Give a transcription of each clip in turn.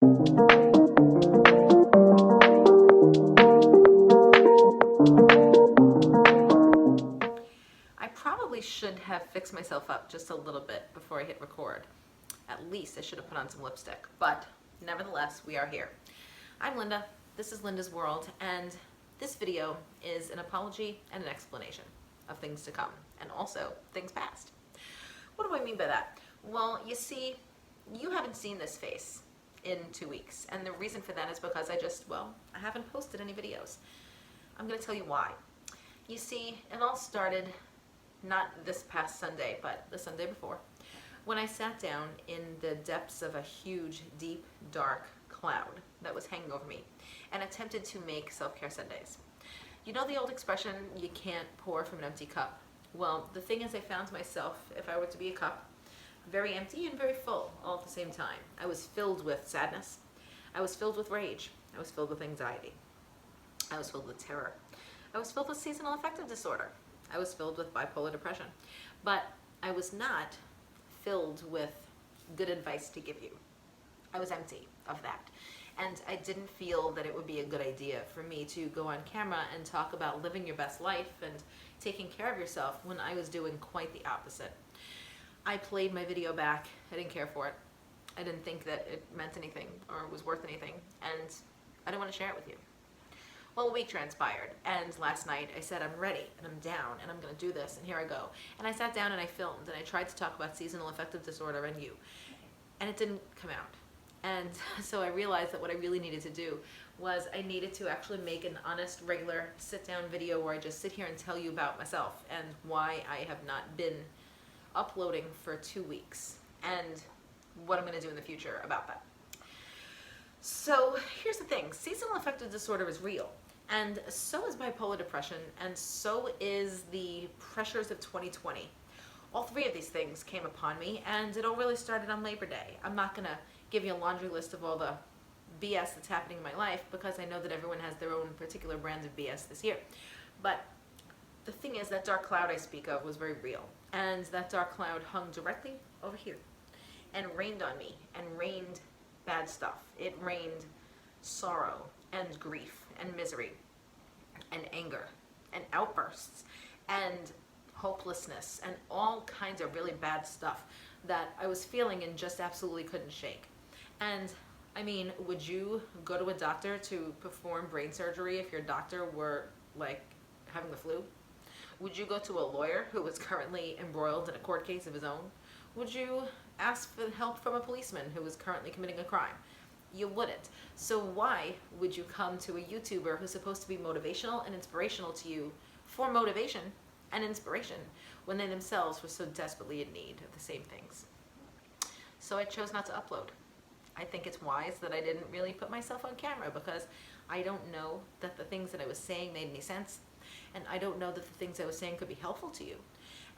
I probably should have fixed myself up just a little bit before I hit record. At least I should have put on some lipstick, but nevertheless, we are here. I'm Linda, this is Linda's World, and this video is an apology and an explanation of things to come, and also things past. What do I mean by that? Well, you see, you haven't seen this face in 2 weeks, and the reason for that is because I haven't posted any videos. I'm going to tell you why. You see, it all started not this past Sunday, but the Sunday before, when I sat down in the depths of a huge, deep, dark cloud that was hanging over me and attempted to make self-care Sundays. You know the old expression, you can't pour from an empty cup? Well, the thing is, I found myself, if I were to be a cup, very empty and very full all at the same time. I was filled with sadness. I was filled with rage. I was filled with anxiety. I was filled with terror. I was filled with seasonal affective disorder. I was filled with bipolar depression. But I was not filled with good advice to give you. I was empty of that. And I didn't feel that it would be a good idea for me to go on camera and talk about living your best life and taking care of yourself when I was doing quite the opposite. I played my video back. I didn't care for it. I didn't think that it meant anything or was worth anything, and I didn't want to share it with you. Well, a week transpired, and last night I said I'm ready, and I'm down, and I'm going to do this, and here I go. And I sat down and I filmed, and I tried to talk about seasonal affective disorder and you, and it didn't come out. And so I realized that what I really needed to do was I needed to actually make an honest, regular, sit-down video where I just sit here and tell you about myself and why I have not been uploading for 2 weeks, and what I'm going to do in the future about that. So here's the thing, seasonal affective disorder is real. And so is bipolar depression, and so is the pressures of 2020. All three of these things came upon me, and it all really started on Labor Day. I'm not going to give you a laundry list of all the BS that's happening in my life, because I know that everyone has their own particular brand of BS this year. But the thing is, that dark cloud I speak of was very real, and that dark cloud hung directly over here and rained on me, and rained bad stuff. It rained sorrow and grief and misery and anger and outbursts and hopelessness and all kinds of really bad stuff that I was feeling and just absolutely couldn't shake. And I mean, would you go to a doctor to perform brain surgery if your doctor were like having the flu? Would you go to a lawyer who was currently embroiled in a court case of his own? Would you ask for help from a policeman who was currently committing a crime? You wouldn't. So why would you come to a YouTuber who's supposed to be motivational and inspirational to you for motivation and inspiration when they themselves were so desperately in need of the same things? So I chose not to upload. I think it's wise that I didn't really put myself on camera, because I don't know that the things that I was saying made any sense, and I don't know that the things I was saying could be helpful to you.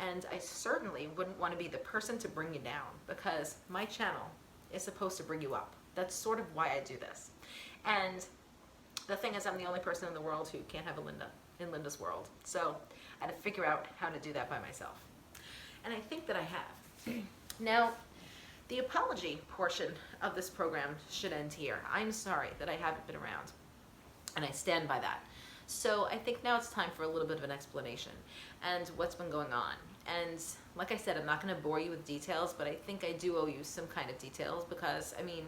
And I certainly wouldn't want to be the person to bring you down, because my channel is supposed to bring you up. That's sort of why I do this. And the thing is, I'm the only person in the world who can't have a Linda in Linda's World. So I had to figure out how to do that by myself. And I think that I have. Now, the apology portion of this program should end here. I'm sorry that I haven't been around, and I stand by that. So I think now it's time for a little bit of an explanation and what's been going on. And like I said, I'm not going to bore you with details, but I think I do owe you some kind of details, because, I mean,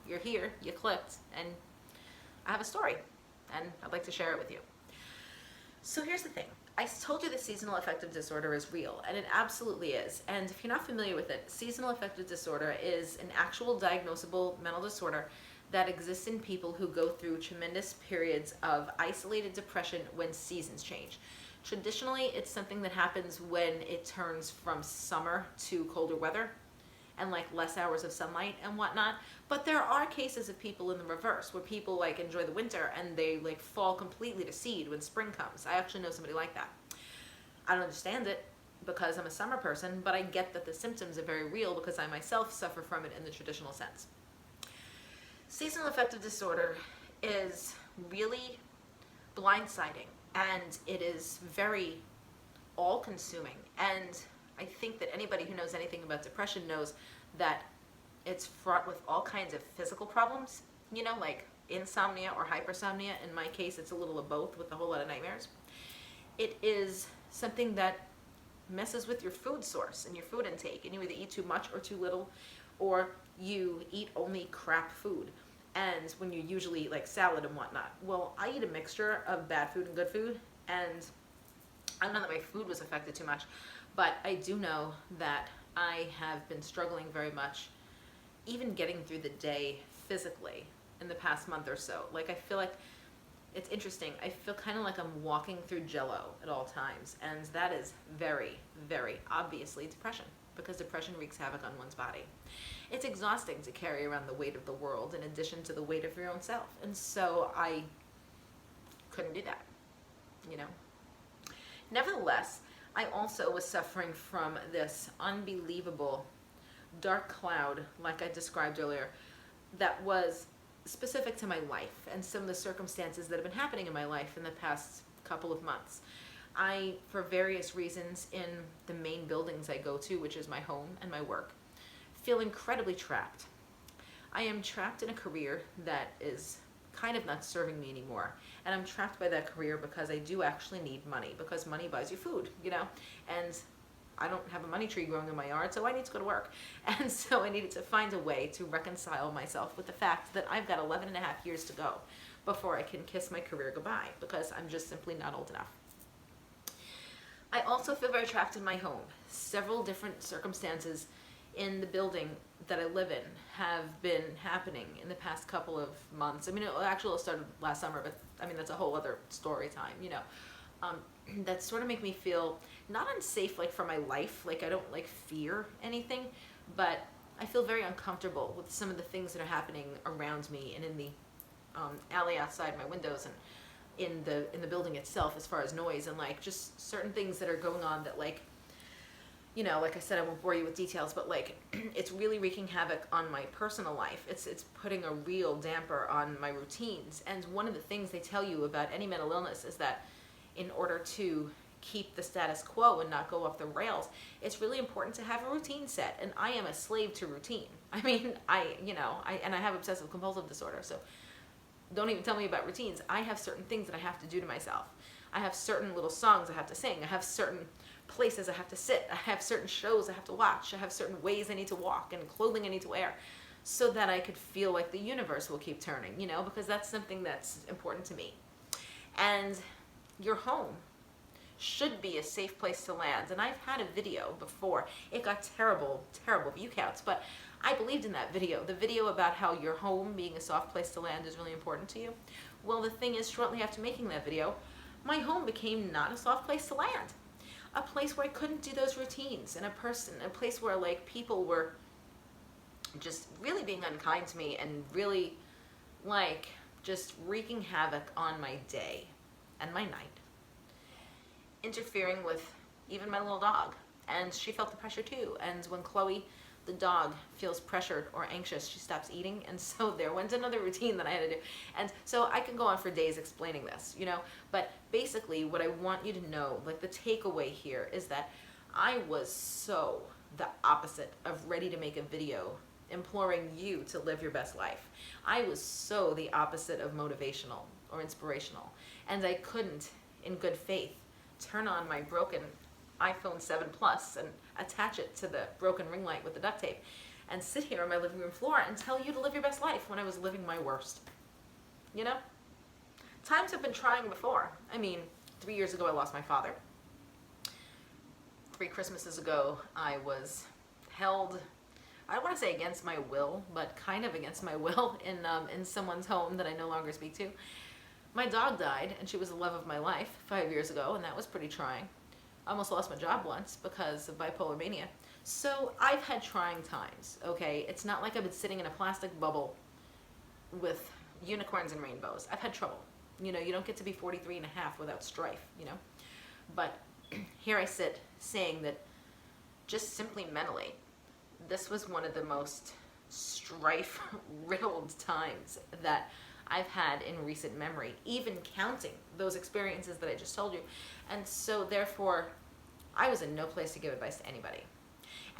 you're here, you clicked, and I have a story, and I'd like to share it with you. So here's the thing. I told you that seasonal affective disorder is real, and it absolutely is. And if you're not familiar with it, seasonal affective disorder is an actual diagnosable mental disorder that exists in people who go through tremendous periods of isolated depression when seasons change. Traditionally, it's something that happens when it turns from summer to colder weather and like less hours of sunlight and whatnot. But there are cases of people in the reverse, where people like enjoy the winter and they like fall completely to seed when spring comes. I actually know somebody like that. I don't understand it because I'm a summer person, but I get that the symptoms are very real because I myself suffer from it in the traditional sense. Seasonal affective disorder is really blindsiding, and it is very all-consuming. And I think that anybody who knows anything about depression knows that it's fraught with all kinds of physical problems, like insomnia or hypersomnia. In my case, it's a little of both with a whole lot of nightmares. It is something that messes with your food source and your food intake, and you either eat too much or too little, or you eat only crap food. And when you usually eat like salad and whatnot, well, I eat a mixture of bad food and good food, and I don't know that my food was affected too much, but I do know that I have been struggling very much, even getting through the day physically in the past month or so. Like, I feel like it's interesting. I feel kind of like I'm walking through jello at all times, and that is very, very obviously depression, because depression wreaks havoc on one's body. It's exhausting to carry around the weight of the world in addition to the weight of your own self, and so I couldn't do that, Nevertheless, I also was suffering from this unbelievable dark cloud, like I described earlier, that was specific to my life and some of the circumstances that have been happening in my life in the past couple of months. I, for various reasons, in the main buildings I go to, which is my home and my work, feel incredibly trapped. I am trapped in a career that is kind of not serving me anymore. And I'm trapped by that career because I do actually need money, because money buys you food, and I don't have a money tree growing in my yard, so I need to go to work. And so I needed to find a way to reconcile myself with the fact that I've got 11 and a half years to go before I can kiss my career goodbye, because I'm just simply not old enough. I also feel very trapped in my home. Several different circumstances in the building that I live in have been happening in the past couple of months. I mean, it started last summer, but I mean, that's a whole other story time, that sort of make me feel not unsafe, like for my life. Like, I don't like fear anything, but I feel very uncomfortable with some of the things that are happening around me and in the alley outside my windows and in the building itself, as far as noise and like just certain things that are going on that, like, like I said, I won't bore you with details, but like it's really wreaking havoc on my personal life. It's putting a real damper on my routines. And one of the things they tell you about any mental illness is that in order to keep the status quo and not go off the rails, it's really important to have a routine set. And I am a slave to routine. I mean, I have obsessive compulsive disorder, so don't even tell me about routines. I have certain things that I have to do to myself. I have certain little songs I have to sing. I have certain places I have to sit. I have certain shows I have to watch. I have certain ways I need to walk and clothing I need to wear, so that I could feel like the universe will keep turning, because that's something that's important to me. And your home should be a safe place to land. And I've had a video before. It got terrible, terrible view counts, but I believed in that video. The video about how your home being a soft place to land is really important to you. Well, the thing is, shortly after making that video, my home became not a soft place to land. A place where I couldn't do those routines, and a place where like people were just really being unkind to me and really like just wreaking havoc on my day and my night, interfering with even my little dog. And she felt the pressure too. And when Chloe, the dog, feels pressured or anxious, she stops eating. And so there went another routine that I had to do. And so I can go on for days explaining this, but basically what I want you to know, like the takeaway here, is that I was so the opposite of ready to make a video imploring you to live your best life. I was so the opposite of motivational or inspirational. And I couldn't, in good faith, turn on my broken iPhone 7 Plus and attach it to the broken ring light with the duct tape and sit here on my living room floor and tell you to live your best life when I was living my worst. Times have been trying before. I mean, 3 years ago I lost my father. 3 Christmases ago I was held, I don't want to say against my will, but kind of against my will in someone's home that I no longer speak to. My dog died, and she was the love of my life 5 years ago, and that was pretty trying. I almost lost my job once because of bipolar mania. So I've had trying times, okay? It's not like I've been sitting in a plastic bubble with unicorns and rainbows. I've had trouble. You don't get to be 43 and a half without strife, But here I sit saying that just simply mentally, this was one of the most strife-riddled times that I've had in recent memory, even counting those experiences that I just told you. And so therefore, I was in no place to give advice to anybody.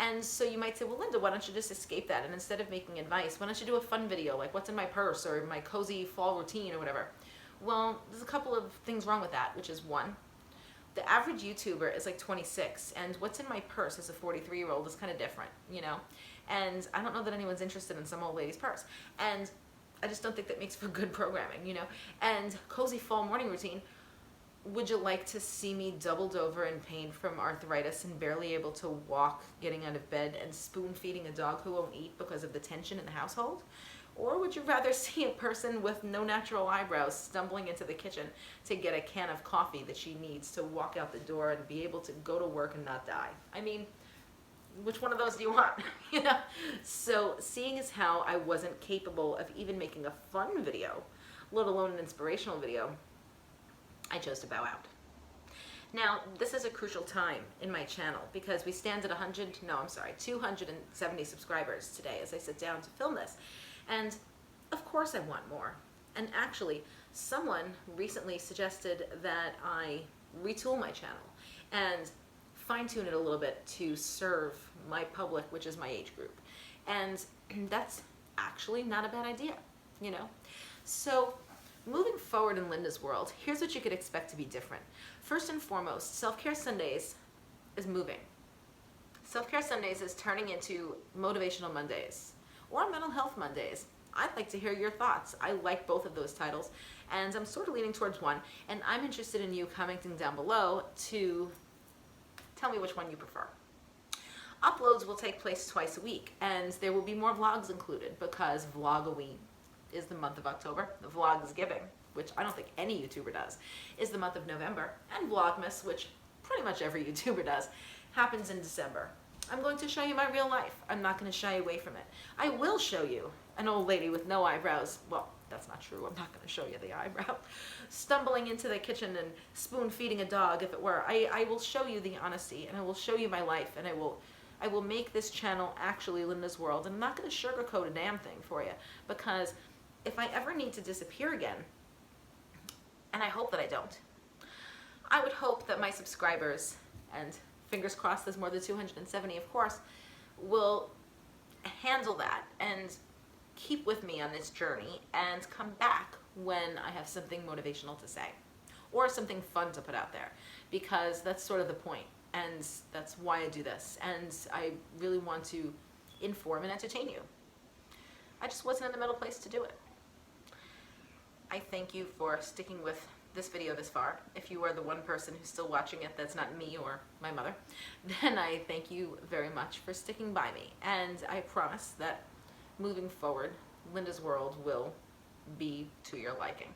And so you might say, well, Linda, why don't you just escape that? And instead of making advice, why don't you do a fun video like what's in my purse or my cozy fall routine or whatever? Well, there's a couple of things wrong with that, which is one, the average YouTuber is like 26, and what's in my purse as a 43-year-old is kind of different, you know? And I don't know that anyone's interested in some old lady's purse. And I just don't think that makes for good programming, you know? And cozy fall morning routine, would you like to see me doubled over in pain from arthritis and barely able to walk, getting out of bed, and spoon feeding a dog who won't eat because of the tension in the household? Or would you rather see a person with no natural eyebrows stumbling into the kitchen to get a can of coffee that she needs to walk out the door and be able to go to work and not die? I mean, which one of those do you want? You know? So seeing as how I wasn't capable of even making a fun video, let alone an inspirational video, I chose to bow out. Now, this is a crucial time in my channel because we stand at 270 subscribers today as I sit down to film this. And of course I want more. And actually, someone recently suggested that I retool my channel and fine-tune it a little bit to serve my public, which is my age group. And that's actually not a bad idea, you know? So moving forward in Linda's world, here's what you could expect to be different. First and foremost, Self-Care Sundays is moving. Self-Care Sundays is turning into Motivational Mondays or Mental Health Mondays. I'd like to hear your thoughts. I like both of those titles, and I'm sort of leaning towards one, and I'm interested in you commenting down below to tell me which one you prefer. Uploads will take place twice a week, and there will be more vlogs included because Vlogoween is the month of October. The Vlogsgiving, which I don't think any YouTuber does, is the month of November, and Vlogmas, which pretty much every YouTuber does, happens in December. I'm going to show you my real life. I'm not going to shy away from it. I will show you an old lady with no eyebrows. Well, that's not true. I'm not going to show you the eyebrow. Stumbling into the kitchen and spoon feeding a dog, if it were. I will show you the honesty, and I will show you my life, and I will make this channel actually Linda's World. I'm not going to sugarcoat a damn thing for you, because if I ever need to disappear again, and I hope that I don't, I would hope that my subscribers, and fingers crossed there's more than 270 of course, will handle that and keep with me on this journey and come back when I have something motivational to say or something fun to put out there, because that's sort of the point, and that's why I do this, and I really want to inform and entertain you. I just wasn't in the middle place to do it. I thank you for sticking with this video this far. If you are the one person who's still watching it that's not me or my mother, then I thank you very much for sticking by me. And I promise that moving forward, Linda's World will be to your liking.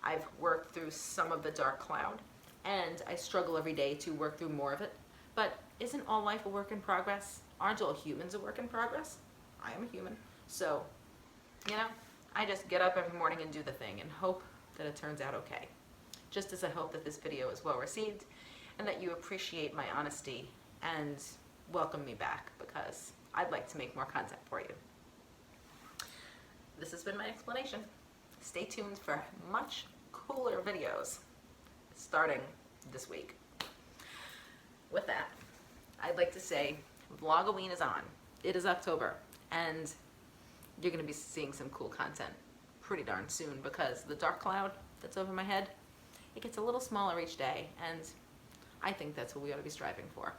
I've worked through some of the dark cloud, and I struggle every day to work through more of it. But isn't all life a work in progress? Aren't all humans a work in progress? I am a human. So, you know, I just get up every morning and do the thing and hope that it turns out okay. Just as I hope that this video is well received and that you appreciate my honesty and welcome me back, because I'd like to make more content for you. This has been my explanation. Stay tuned for much cooler videos starting this week. With that, I'd like to say Vlogoween is on. It is October, and you're going to be seeing some cool content pretty darn soon, because the dark cloud that's over my head, it gets a little smaller each day, and I think that's what we ought to be striving for.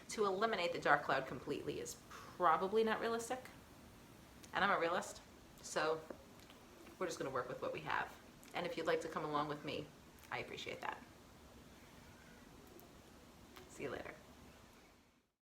To eliminate the dark cloud completely is probably not realistic, and I'm a realist, so we're just going to work with what we have. And if you'd like to come along with me, I appreciate that.